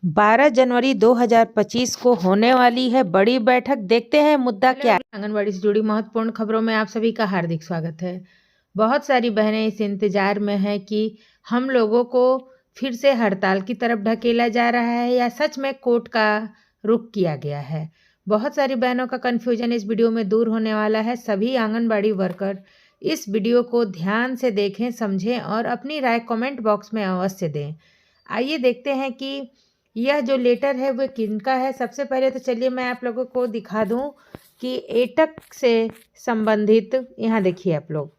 12 जनवरी 2025 को होने वाली है बड़ी बैठक। देखते हैं मुद्दा क्या है। आंगनबाड़ी से जुड़ी महत्वपूर्ण खबरों में आप सभी का हार्दिक स्वागत है। बहुत सारी बहनें इस इंतजार में हैं कि हम लोगों को फिर से हड़ताल की तरफ ढकेला जा रहा है या सच में कोर्ट का रुख किया गया है। बहुत सारी बहनों का कन्फ्यूजन इस वीडियो में दूर होने वाला है। सभी आंगनबाड़ी वर्कर इस वीडियो को ध्यान से देखें, समझें और अपनी राय कमेंट बॉक्स में अवश्य दें। आइए देखते हैं कि यह जो लेटर है वो किनका है। सबसे पहले तो चलिए मैं आप लोगों को दिखा दूं कि एटक से संबंधित, यहाँ देखिए आप लोग,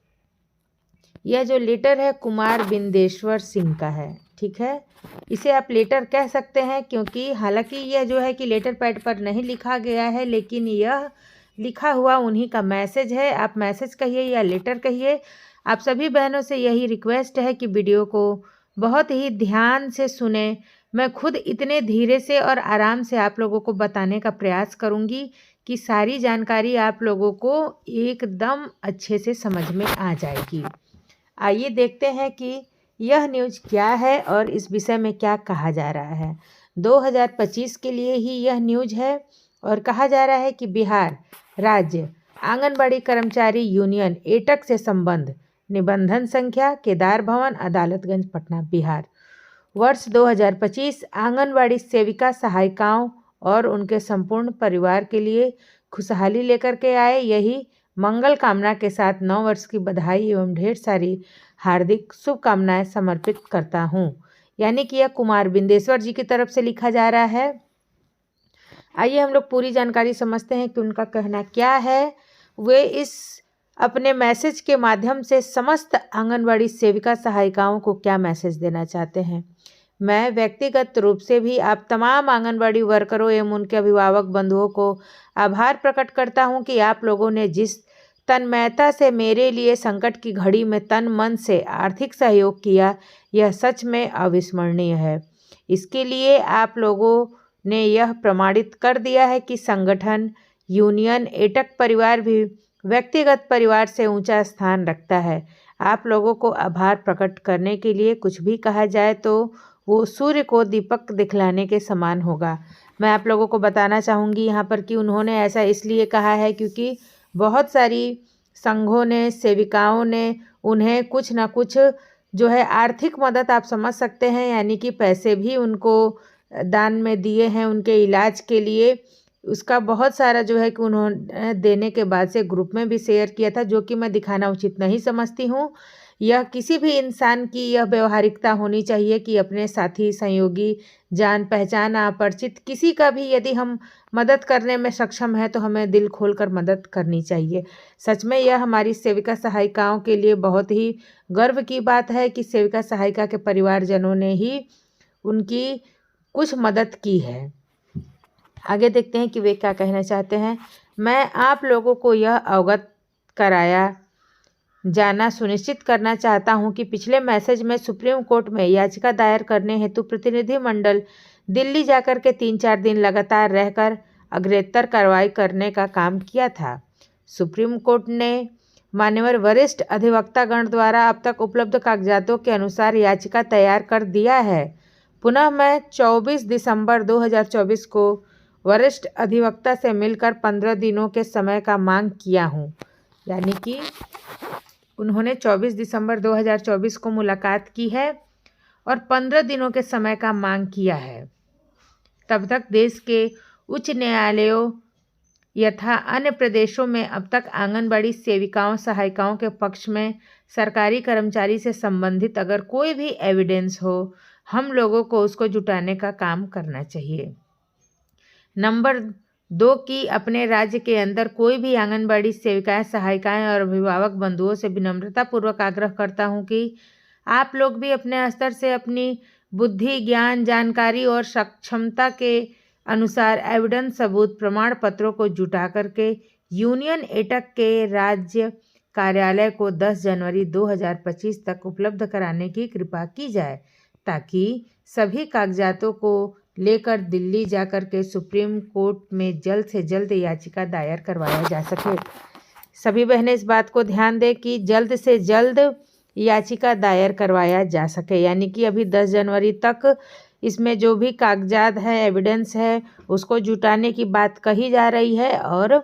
यह जो लेटर है कुमार बिंदेश्वर सिंह का है। ठीक है, इसे आप लेटर कह सकते हैं क्योंकि हालांकि यह जो है कि लेटर पैड पर नहीं लिखा गया है, लेकिन यह लिखा हुआ उन्हीं का मैसेज है। आप मैसेज कहिए या लेटर कहिए, आप सभी बहनों से यही रिक्वेस्ट है कि वीडियो को बहुत ही ध्यान से सुने। मैं खुद इतने धीरे से और आराम से आप लोगों को बताने का प्रयास करूंगी कि सारी जानकारी आप लोगों को एकदम अच्छे से समझ में आ जाएगी। आइए देखते हैं कि यह न्यूज़ क्या है और इस विषय में क्या कहा जा रहा है। 2025 के लिए ही यह न्यूज़ है और कहा जा रहा है कि बिहार राज्य आंगनबाड़ी कर्मचारी यूनियन एटक से संबंध, निबंधन संख्या केदार भवन, अदालतगंज, पटना, बिहार। वर्ष 2025 आंगनबाड़ी सेविका सहायिकाओं और उनके संपूर्ण परिवार के लिए खुशहाली लेकर के आए। यही मंगल कामना के साथ 9 वर्ष की बधाई एवं ढेर सारी हार्दिक शुभकामनाएं समर्पित करता हूं। यानी कि यह कुमार बिंदेश्वर जी की तरफ से लिखा जा रहा है। आइए हम लोग पूरी जानकारी समझते हैं कि उनका कहना क्या है। वे इस अपने मैसेज के माध्यम से समस्त आंगनबाड़ी सेविका सहायिकाओं को क्या मैसेज देना चाहते हैं। मैं व्यक्तिगत रूप से भी आप तमाम आंगनबाड़ी वर्करों एवं उनके अभिभावक बंधुओं को आभार प्रकट करता हूं कि आप लोगों ने जिस तन्मयता से मेरे लिए संकट की घड़ी में तन मन से आर्थिक सहयोग किया, यह सच में अविस्मरणीय है। इसके लिए आप लोगों ने यह प्रमाणित कर दिया है कि संगठन, यूनियन, एटक परिवार भी व्यक्तिगत परिवार से ऊंचा स्थान रखता है। आप लोगों को आभार प्रकट करने के लिए कुछ भी कहा जाए तो वो सूर्य को दीपक दिखलाने के समान होगा। मैं आप लोगों को बताना चाहूँगी यहाँ पर कि उन्होंने ऐसा इसलिए कहा है क्योंकि बहुत सारी संघों ने, सेविकाओं ने उन्हें कुछ ना कुछ जो है आर्थिक मदद आप समझ सकते हैं, यानी कि पैसे भी उनको दान में दिए हैं उनके इलाज के लिए। उसका बहुत सारा जो है कि उन्होंने देने के बाद से ग्रुप में भी शेयर किया था, जो कि मैं दिखाना उचित नहीं समझती हूँ। यह किसी भी इंसान की यह व्यवहारिकता होनी चाहिए कि अपने साथी, सहयोगी, जान पहचान, अपरिचित किसी का भी यदि हम मदद करने में सक्षम है तो हमें दिल खोलकर मदद करनी चाहिए। सच में यह हमारी सेविका सहायिकाओं के लिए बहुत ही गर्व की बात है कि सेविका सहायिका के परिवारजनों ने ही उनकी कुछ मदद की है। आगे देखते हैं कि वे क्या कहना चाहते हैं। मैं आप लोगों को यह अवगत कराया जाना सुनिश्चित करना चाहता हूं कि पिछले मैसेज में सुप्रीम कोर्ट में याचिका दायर करने हेतु प्रतिनिधिमंडल दिल्ली जाकर के 3-4 दिन लगातार रहकर अग्रेतर कार्रवाई करने का काम किया था। सुप्रीम कोर्ट ने मान्यवर वरिष्ठ अधिवक्तागण द्वारा अब तक उपलब्ध कागजातों के अनुसार याचिका तैयार कर दिया है। पुनः मैं 24 दिसंबर 2024 को वरिष्ठ अधिवक्ता से मिलकर 15 दिनों के समय का मांग किया हूँ। यानी कि उन्होंने 24 दिसंबर 2024 को मुलाकात की है और 15 दिनों के समय का मांग किया है। तब तक देश के उच्च न्यायालयों यथा अन्य प्रदेशों में अब तक आंगनबाड़ी सेविकाओं सहायिकाओं के पक्ष में सरकारी कर्मचारी से संबंधित अगर कोई भी एविडेंस हो, हम लोगों को उसको जुटाने का काम करना चाहिए। नंबर 2 कि अपने राज्य के अंदर कोई भी आंगनबाड़ी सेविकाएं, सहायिकाएं और अभिभावक बंधुओं से विनम्रतापूर्वक आग्रह करता हूं कि आप लोग भी अपने स्तर से अपनी बुद्धि, ज्ञान, जानकारी और सक्षमता के अनुसार एविडेंस, सबूत, प्रमाण पत्रों को जुटा करके यूनियन एटक के राज्य कार्यालय को 10 जनवरी 2025 तक उपलब्ध कराने की कृपा की जाए, ताकि सभी कागजातों को लेकर दिल्ली जाकर के सुप्रीम कोर्ट में जल्द से जल्द याचिका दायर करवाया जा सके। सभी बहनें इस बात को ध्यान दें कि जल्द से जल्द याचिका दायर करवाया जा सके, यानी कि अभी 10 जनवरी तक इसमें जो भी कागजात है, एविडेंस है, उसको जुटाने की बात कही जा रही है और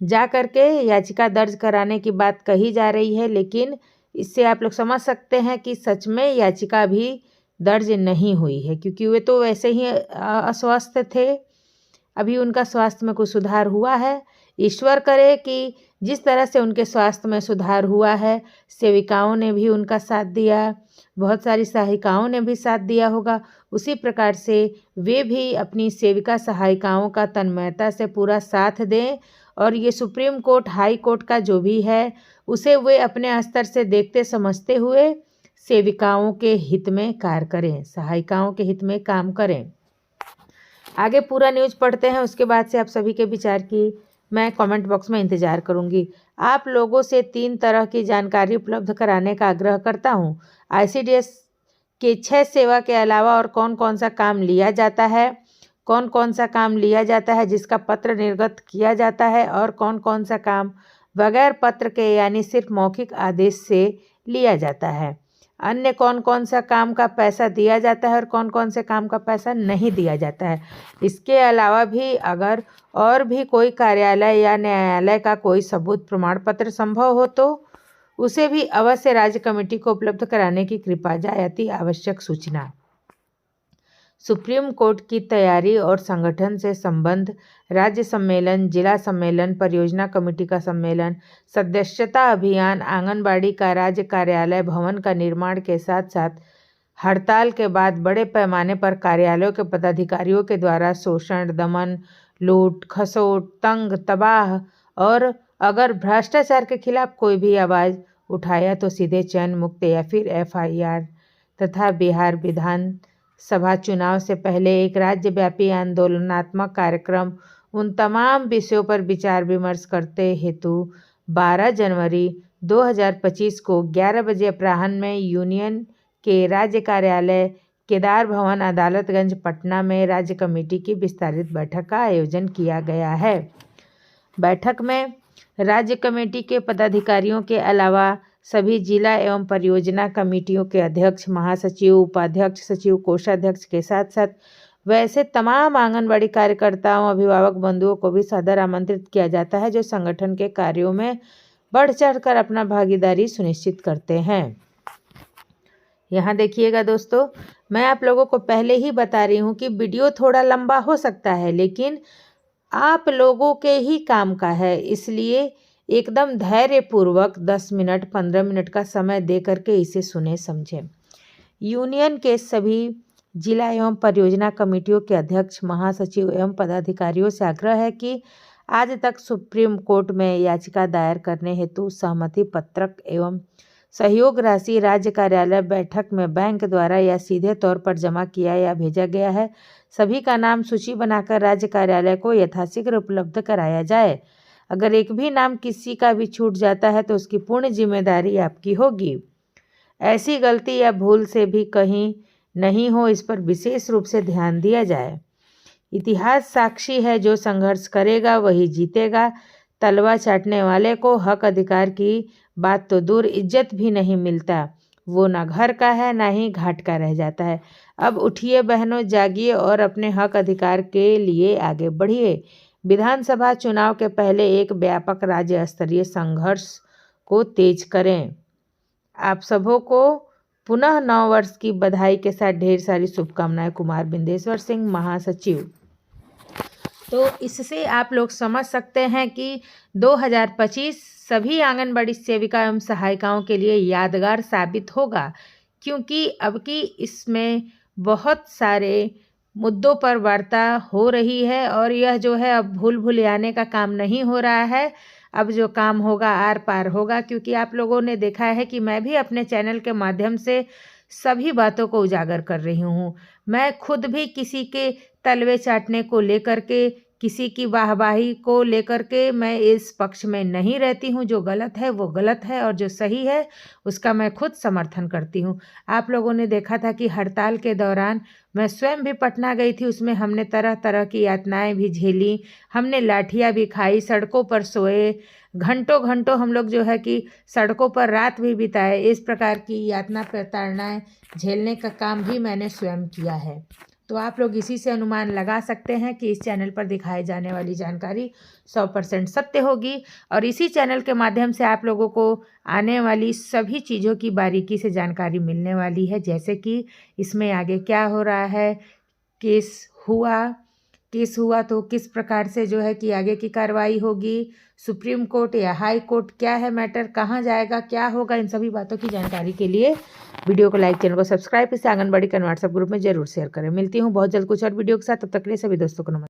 जा करके याचिका दर्ज कराने की बात कही जा रही है। लेकिन इससे आप लोग समझ सकते हैं कि सच में याचिका भी दर्ज नहीं हुई है, क्योंकि वे तो वैसे ही अस्वस्थ थे। अभी उनका स्वास्थ्य में कुछ सुधार हुआ है। ईश्वर करे कि जिस तरह से उनके स्वास्थ्य में सुधार हुआ है, सेविकाओं ने भी उनका साथ दिया, बहुत सारी सहायिकाओं ने भी साथ दिया होगा, उसी प्रकार से वे भी अपनी सेविका सहायिकाओं का तन्मयता से पूरा साथ दें और ये सुप्रीम कोर्ट, हाई कोर्ट का जो भी है उसे वे अपने स्तर से देखते समझते हुए सेविकाओं के हित में कार्य करें, सहायिकाओं के हित में काम करें। आगे पूरा न्यूज़ पढ़ते हैं, उसके बाद से आप सभी के विचार की मैं कमेंट बॉक्स में इंतज़ार करूंगी। आप लोगों से 3 तरह की जानकारी उपलब्ध कराने का आग्रह करता हूं। ICDS के 6 सेवा के अलावा और कौन कौन सा काम लिया जाता है, कौन कौन सा काम लिया जाता है जिसका पत्र निर्गत किया जाता है और कौन कौन सा काम बगैर पत्र के यानी सिर्फ मौखिक आदेश से लिया जाता है। अन्य कौन कौन सा काम का पैसा दिया जाता है और कौन कौन से काम का पैसा नहीं दिया जाता है। इसके अलावा भी अगर और भी कोई कार्यालय या न्यायालय का कोई सबूत प्रमाण पत्र संभव हो तो उसे भी अवश्य राज्य कमेटी को उपलब्ध कराने की कृपा जायती आवश्यक सूचना। सुप्रीम कोर्ट की तैयारी और संगठन से संबंध, राज्य सम्मेलन, जिला सम्मेलन, परियोजना कमेटी का सम्मेलन, सदस्यता अभियान, आंगनबाड़ी का राज्य कार्यालय भवन का निर्माण के साथ साथ हड़ताल के बाद बड़े पैमाने पर कार्यालयों के पदाधिकारियों के द्वारा शोषण, दमन, लूट, खसोट, तंग, तबाह और अगर भ्रष्टाचार के खिलाफ कोई भी आवाज़ उठाया तो सीधे चयन मुक्त या फिर FIR तथा बिहार विधान सभा चुनाव से पहले एक राज्यव्यापी आंदोलनात्मक कार्यक्रम उन तमाम विषयों पर विचार विमर्श करते हेतु 12 जनवरी 2025 को 11 बजे अपराह्न में यूनियन के राज्य कार्यालय केदार भवन, अदालतगंज, पटना में राज्य कमेटी की विस्तारित बैठक का आयोजन किया गया है। बैठक में राज्य कमेटी के पदाधिकारियों के अलावा सभी जिला एवं परियोजना कमेटियों के अध्यक्ष, महासचिव, उपाध्यक्ष, सचिव, कोषाध्यक्ष के साथ साथ वैसे तमाम आंगनबाड़ी कार्यकर्ताओं, अभिभावक बंधुओं को भी सदर आमंत्रित किया जाता है जो संगठन के कार्यों में बढ़ चढ़कर अपना भागीदारी सुनिश्चित करते हैं। यहाँ देखिएगा दोस्तों, मैं आप लोगों को पहले ही बता रही हूँ कि वीडियो थोड़ा लंबा हो सकता है लेकिन आप लोगों के ही काम का है, इसलिए एकदम धैर्यपूर्वक 10 मिनट 15 मिनट का समय दे करके इसे सुने समझें। यूनियन के सभी जिला एवं परियोजना कमेटियों के अध्यक्ष, महासचिव एवं पदाधिकारियों से आग्रह है कि आज तक सुप्रीम कोर्ट में याचिका दायर करने हेतु सहमति पत्रक एवं सहयोग राशि राज्य कार्यालय बैठक में बैंक द्वारा या सीधे तौर पर जमा किया या भेजा गया है, सभी का नाम सूची बनाकर राज्य कार्यालय को यथाशीघ्र उपलब्ध कराया जाए। अगर एक भी नाम किसी का भी छूट जाता है तो उसकी पूर्ण जिम्मेदारी आपकी होगी। ऐसी गलती या भूल से भी कहीं नहीं हो, इस पर विशेष रूप से ध्यान दिया जाए। इतिहास साक्षी है, जो संघर्ष करेगा वही जीतेगा। तलवा चाटने वाले को हक अधिकार की बात तो दूर, इज्जत भी नहीं मिलता। वो ना घर का है ना ही घाट का रह जाता है। अब उठिए बहनों, जागिए और अपने हक अधिकार के लिए आगे बढ़िए। विधानसभा चुनाव के पहले एक व्यापक राज्य स्तरीय संघर्ष को तेज करें। आप सबों को पुनः 9 वर्ष की बधाई के साथ ढेर सारी शुभकामनाएं। कुमार बिंदेश्वर सिंह, महासचिव। तो इससे आप लोग समझ सकते हैं कि 2025 सभी आंगनबाड़ी सेविका एवं सहायिकाओं के लिए यादगार साबित होगा, क्योंकि अब की इसमें बहुत सारे मुद्दों पर वार्ता हो रही है और यह जो है अब भूल भुलैयाने का काम नहीं हो रहा है। अब जो काम होगा आर पार होगा, क्योंकि आप लोगों ने देखा है कि मैं भी अपने चैनल के माध्यम से सभी बातों को उजागर कर रही हूँ। मैं खुद भी किसी के तलवे चाटने को लेकर के, किसी की वाहवाही को लेकर के मैं इस पक्ष में नहीं रहती हूँ। जो गलत है वो गलत है और जो सही है उसका मैं खुद समर्थन करती हूँ। आप लोगों ने देखा था कि हड़ताल के दौरान मैं स्वयं भी पटना गई थी। उसमें हमने तरह तरह की यातनाएं भी झेली, हमने लाठियाँ भी खाई, सड़कों पर सोए, घंटों घंटों हम लोग जो है कि सड़कों पर रात भी बिताए। इस प्रकार की यातना प्रताड़नाएं झेलने का काम भी मैंने स्वयं किया है। तो आप लोग इसी से अनुमान लगा सकते हैं कि इस चैनल पर दिखाई जाने वाली जानकारी 100% सत्य होगी और इसी चैनल के माध्यम से आप लोगों को आने वाली सभी चीज़ों की बारीकी से जानकारी मिलने वाली है। जैसे कि इसमें आगे क्या हो रहा है, केस हुआ तो किस प्रकार से जो है कि आगे की कार्रवाई होगी, सुप्रीम कोर्ट या हाई कोर्ट, क्या है मैटर, कहाँ जाएगा, क्या होगा, इन सभी बातों की जानकारी के लिए वीडियो को लाइक, चैनल को सब्सक्राइब, इसे आंगनबाड़ी का व्हाट्सएप ग्रुप में जरूर शेयर करें। मिलती हूँ बहुत जल्द कुछ और वीडियो के साथ। तब तक के लिए सभी दोस्तों को नमस्कार।